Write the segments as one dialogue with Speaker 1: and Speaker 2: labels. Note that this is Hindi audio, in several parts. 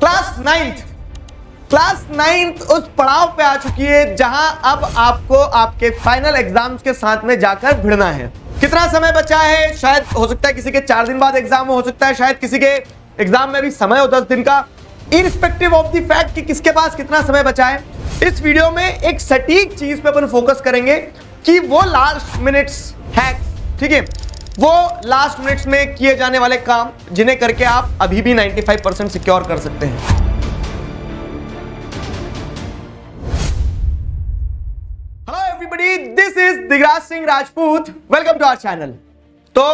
Speaker 1: क्लास नाइन्थ उस पड़ाव पे आ चुकी है जहां अब आपको आपके फाइनल एग्जाम्स के साथ में जाकर भिड़ना है। कितना समय बचा है? शायद हो सकता है किसी के 4 दिन बाद एग्जाम हो सकता है शायद किसी के एग्जाम में भी समय हो 10 दिन का। इररिस्पेक्टिव ऑफ द फैक्ट कि किसके पास कितना समय बचा है, इस वीडियो में एक सटीक चीज पे अपन फोकस करेंगे कि वो लास्ट मिनट्स हैक्स, ठीक है, वो लास्ट मिनट्स में किए जाने वाले काम जिन्हें करके आप अभी भी 95% सिक्योर कर सकते हैं। Hello everybody, this is Digraj Singh Rajput, welcome to our channel. तो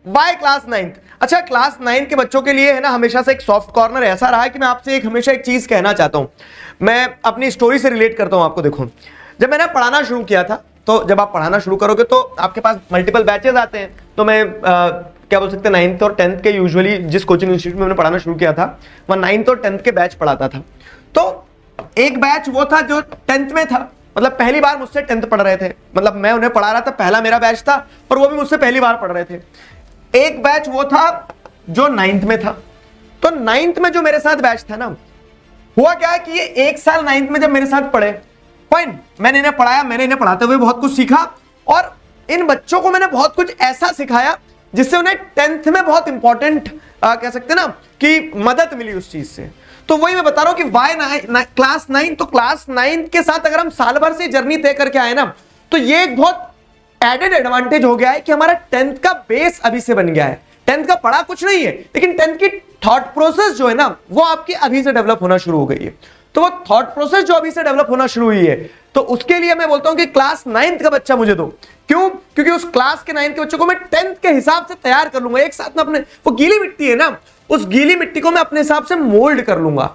Speaker 1: बाय क्लास 9th, अच्छा क्लास 9 के बच्चों के लिए है ना हमेशा से एक सॉफ्ट कॉर्नर ऐसा रहा है कि मैं आपसे हमेशा एक चीज कहना चाहता हूं। मैं अपनी स्टोरी से रिलेट करता हूं आपको। देखो, जब मैंने पढ़ाना शुरू किया था, तो जब आप पढ़ाना शुरू करोगे तो आपके पास मल्टीपल बैचेस आते हैं। तो मैं क्या बोल सकते हैं 9th और 10th के यूजुअली जिस कोचिंग इंस्टीट्यूट में मैंने पढ़ाना शुरू किया था वह 9th और 10th के बैच पढ़ाता था। तो एक बैच वो था जो 10th में था, मतलब पहली बार मुझसे 10th पढ़ रहे थे, मतलब मैं उन्हें पढ़ा रहा था, पहला मेरा बैच था और वो भी मुझसे पहली बार पढ़ रहे थे। एक बैच वो था जो 9th में था। तो 9th में जो मेरे साथ बैच था ना, हुआ क्या कि ये एक साल 9th में जब मेरे साथ पढ़े, फाइन, मैंने इन्हें पढ़ाया, मैंने इन्हें पढ़ाते हुए बहुत कुछ सीखा और इन बच्चों को मैंने बहुत कुछ ऐसा सिखाया जिससे उन्हें 10th में बहुत इंपॉर्टेंट कह सकते हैं ना कि मदद मिली उस चीज से। तो वही मैं बता रहा हूं कि वाई क्लास 9, तो क्लास 9 के साथ अगर हम साल भर से जर्नी तय करके आए ना, तो ये एक बहुत एडेड एडवांटेज हो गया है कि हमारा 10th का बेस अभी से बन गया है। 10th का पढ़ा कुछ नहीं है, लेकिन 10th की थॉट प्रोसेस जो है ना वो आपकी अभी से डेवलप होना शुरू हो गई है। तो वो थॉट प्रोसेस जो अभी से डेवलप होना शुरू हुई है, तो उसके लिए मैं बोलता हूं कि क्लास 9th का बच्चा मुझे दो। क्यों? क्योंकि उस क्लास के 9th के बच्चों को मैं 10th के हिसाब से तैयार कर लूंगा। एक साथ में अपने वो गीली मिट्टी है ना, उस गीली मिट्टी को मैं अपने हिसाब से मोल्ड कर लूंगा।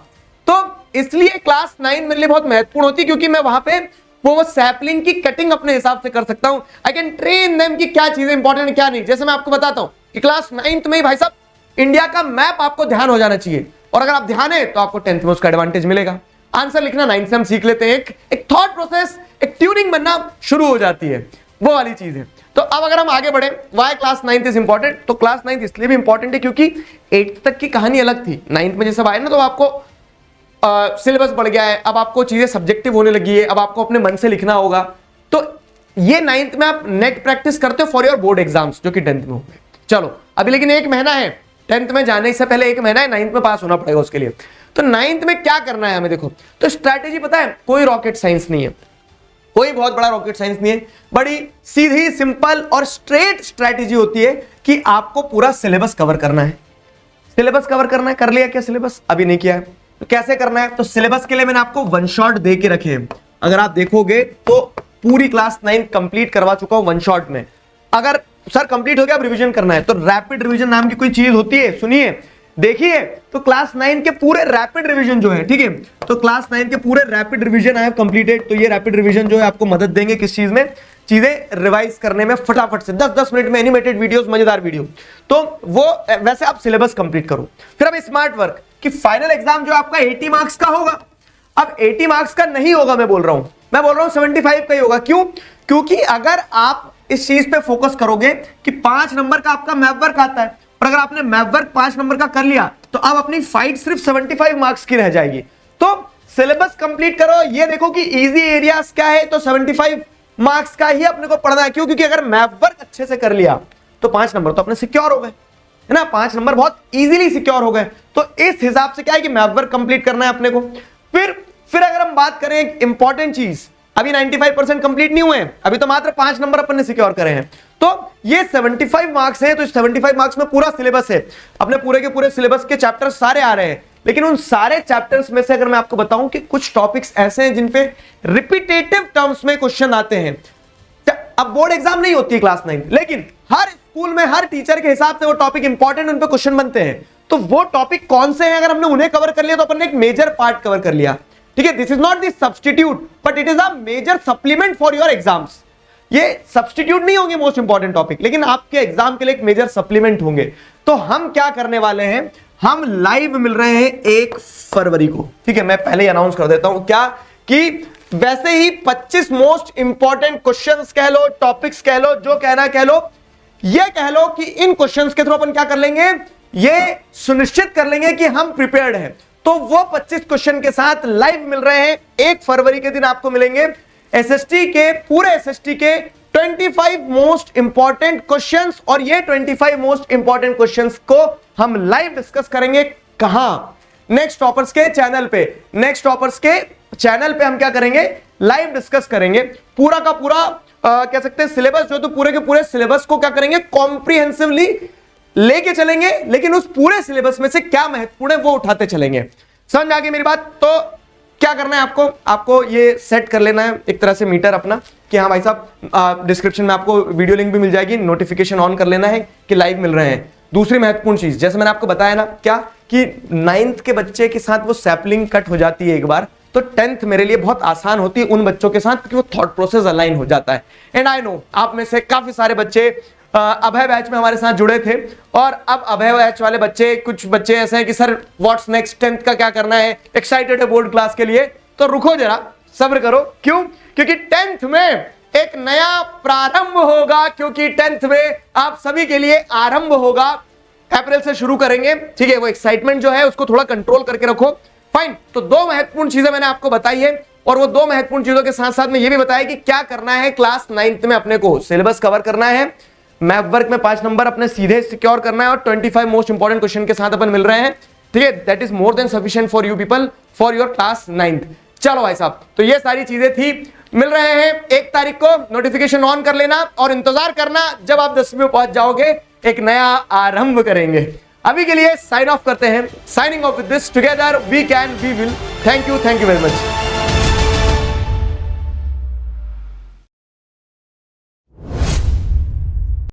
Speaker 1: तो इसलिए क्लास 9 मेरे लिए बहुत महत्वपूर्ण होती है, क्योंकि मैं वहां पे वो सैपलिंग की कटिंग अपने हिसाब से कर सकता हूं। आई कैन ट्रेन देम कि क्या चीजें इंपॉर्टेंट है क्या नहीं। जैसे मैं आपको बताता हूं कि क्लास 9th में ही भाई साहब इंडिया का मैप आपको ध्यान हो जाना चाहिए, और अगर आप ध्यान है तो आपको 10th में उसका एडवांटेज मिलेगा। आंसर लिखना 9th से हम सीख लेते हैं, एक थॉट प्रोसेस, एक ट्यूनिंग बनना शुरू हो जाती है, वो वाली चीज है। तो अब अगर हम आगे बढ़े, why class 9th is important, तो क्लास 9th इसलिए भी इंपॉर्टेंट है क्योंकि 8th तक की कहानी अलग थी। 9th में जैसे आए ना तो आपको सिलेबस बढ़ गया है, अब आपको चीजें सब्जेक्टिव होने लगी है, अब आपको अपने मन से लिखना होगा। तो ये 9th में आप नेट प्रैक्टिस करते हो फॉर योर बोर्ड एग्जाम्स, जो कि 10th में हो गए। चलो अभी लेकिन एक महीना है 10th में जाने से पहले, एक महीना है 9th में पास होना पड़ेगा उसके लिए। तो 9th में क्या करना है हमें? देखो, तो स्ट्रैटेजी पता है, कोई रॉकेट साइंस नहीं है, कोई बहुत बड़ा रॉकेट साइंस नहीं है, बड़ी सीधी सिंपल और स्ट्रेट स्ट्रैटेजी होती है कि आपको पूरा सिलेबस कवर करना है। सिलेबस कवर करना है, कर लिया क्या सिलेबस? अभी नहीं किया है, तो कैसे करना है? तो सिलेबस के लिए मैंने आपको वन शॉट दे के रखे हैं। अगर आप देखोगे तो पूरी क्लास 9 कंप्लीट करवा चुका हूं वन शॉट में। अगर सर कंप्लीट हो गया, अब रिवीजन करना है, तो रैपिड रिवीजन नाम की कोई चीज होती है, सुनिए, देखिए। तो क्लास 9 के पूरे रैपिड रिवीजन जो है, ठीक है, तो क्लास 9 के पूरे rapid revision I have completed. तो ये रैपिड रिवीजन जो है आपको मदद देंगे किस चीज में? चीजें रिवाइज करने में, फटाफट से 10-10 मिनट में एनिमेटेड वीडियोस, मजेदार वीडियो। तो वो वैसे आप सिलेबस कंप्लीट करो। फिर अब स्मार्ट वर्क कि फाइनल एग्जाम जो आपका 80 मार्क्स का होगा, अब 80 मार्क्स का नहीं होगा, मैं बोल रहा हूं 75 का ही होगा। क्यों? क्योंकि अगर आप इस चीज पे फोकस करोगे कि 5 नंबर का आपका मैप वर्क आता है, और अगर आपने मैप वर्क 5 नंबर का कर लिया, तो अब अपनी फाइट सिर्फ 75 मार्क्स की रह जाएगी। तो सिलेबस कंप्लीट करो, ये देखो कि इजी एरियाज क्या है, तो 75 मार्क्स का ही अपने को पढ़ना है। क्यों? क्योंकि अगर मैप वर्क अच्छे से कर लिया तो 5 नंबर तो अपने सिक्योर हो गए, है ना, 5 नंबर बहुत इजीली सिक्योर हो गए। तो इस हिसाब से क्या है कि मैप वर्क कंप्लीट करना है अपने को। फिर अगर हम बात करें एक इंपॉर्टेंट चीज, अभी 95% कंप्लीट नहीं हुए हैं, अभी तो मात्र 5 नंबर अपन ने सिक्योर करे हैं। तो ये 75 मार्क्स है, तो इस 75 मार्क्स में पूरा सिलेबस है, अपने पूरे के पूरे सिलेबस के चैप्टर सारे आ रहे हैं। लेकिन उन सारे चैप्टर्स में से अगर मैं आपको बताऊं कि कुछ टॉपिक्स ऐसे हैं जिन पे रिपीटेटिव टर्म्स में क्वेश्चन आते हैं। अब बोर्ड एग्जाम नहीं होती है क्लास 9, लेकिन हर स्कूल में हर टीचर के हिसाब से वो टॉपिक इंपॉर्टेंट, उन पे क्वेश्चन बनते हैं। तो वो टॉपिक कौन से हैं? अगर हमने उन्हें कवर कर लिया तो अपन ने एक मेजर पार्ट कवर कर लिया, ठीक है। This is not the substitute, but it is a major supplement for your exams. ये सब्स्टिट्यूट नहीं होंगे मोस्ट इंपॉर्टेंट टॉपिक, लेकिन आपके एग्जाम के लिए एक मेजर सप्लीमेंट होंगे। तो हम क्या करने वाले हैं, हम लाइव मिल रहे हैं 1 फरवरी को, ठीक है। मैं पहले ही अनाउंस कर देता हूं क्या कि वैसे ही 25 मोस्ट इंपॉर्टेंट क्वेश्चंस कह लो, टॉपिक्स कह लो, जो कहना कह लो, ये कह लो कि इन क्वेश्चंस के थ्रू अपन क्या कर लेंगे, ये सुनिश्चित कर लेंगे कि हम प्रिपेयर्ड हैं। तो वो 25 क्वेश्चन के साथ लाइव मिल रहे हैं। 1 फरवरी के दिन आपको मिलेंगे एसएसटी के, पूरे एसएसटी के 25 मोस्ट इंपॉर्टेंट क्वेश्चंस, और ये 25 मोस्ट इंपॉर्टेंट क्वेश्चंस को हम लाइव डिस्कस करेंगे। कहां? नेक्स्ट टॉपर्स के चैनल पे। नेक्स्ट टॉपर्स के चैनल पे हम क्या करेंगे? लाइव डिस्कस करेंगे। पूरा का पूरा कह सकते हैं सिलेबस जो, तो पूरे के पूरे सिलेबस को क्या करेंगे? कॉम्प्रिहेंसिवली लेके चलेंगे, लेकिन उस पूरे सिलेबस में से क्या महत्वपूर्ण है वो उठाते चलेंगे। समझ में आ गई मेरी बात? तो क्या करना है आपको ये सेट कर लेना है एक तरह से मीटर अपना, कि हाँ भाई साहब, डिस्क्रिप्शन में आपको वीडियो लिंक भी मिल जाएगी, नोटिफिकेशन ऑन कर लेना है कि लाइव मिल रहे हैं। दूसरी महत्वपूर्ण चीज, जैसे मैंने आपको बताया ना, क्या कि 9th के बच्चे के साथ वो सैपलिंग कट हो जाती है एक बार, तो 10th मेरे लिए बहुत आसान होती है उन बच्चों के साथ, क्योंकि वो थॉट प्रोसेस अलाइन हो जाता है। एंड आई नो आप में से काफी सारे बच्चे अभय बैच में हमारे साथ जुड़े थे, और अब अभय बैच वाले बच्चे, कुछ बच्चे ऐसे हैं कि सर व्हाट्स नेक्स्ट, 10th का क्या करना है, एक्साइटेड है बोर्ड क्लास के लिए। तो रुको जरा, सब्र करो। क्यों? क्योंकि 10th में एक नया प्रारंभ होगा, क्योंकि 10th में आप सभी के लिए आरंभ होगा। अप्रैल से शुरू करेंगे, ठीक है? वो एक्साइटमेंट जो है उसको थोड़ा कंट्रोल करके रखो। फाइन। तो 2 महत्वपूर्ण चीजें मैंने आपको बताई है, और वो 2 महत्वपूर्ण चीजों के साथ साथ में ये भी बताया कि क्या करना है क्लास 9th में। अपने को सिलेबस कवर करना है, मैथ वर्क में 5 नंबर अपने सीधे सिक्योर करना है, और 25 मोस्ट इंपॉर्टेंट क्वेश्चन के साथ अपन मिल रहे हैं, ठीक है? That is more than sufficient for you people for your class 9th। चलो भाई साहब, तो ये सारी चीजें थी। मिल रहे हैं 1 तारीख को, नोटिफिकेशन ऑन कर लेना और इंतजार करना जब आप 10वीं में पहुंच जाओगे, एक नया आरंभ करेंगे। अभी के लिए साइन ऑफ करते हैं। Signing off with this, together we can we will. Thank you very much.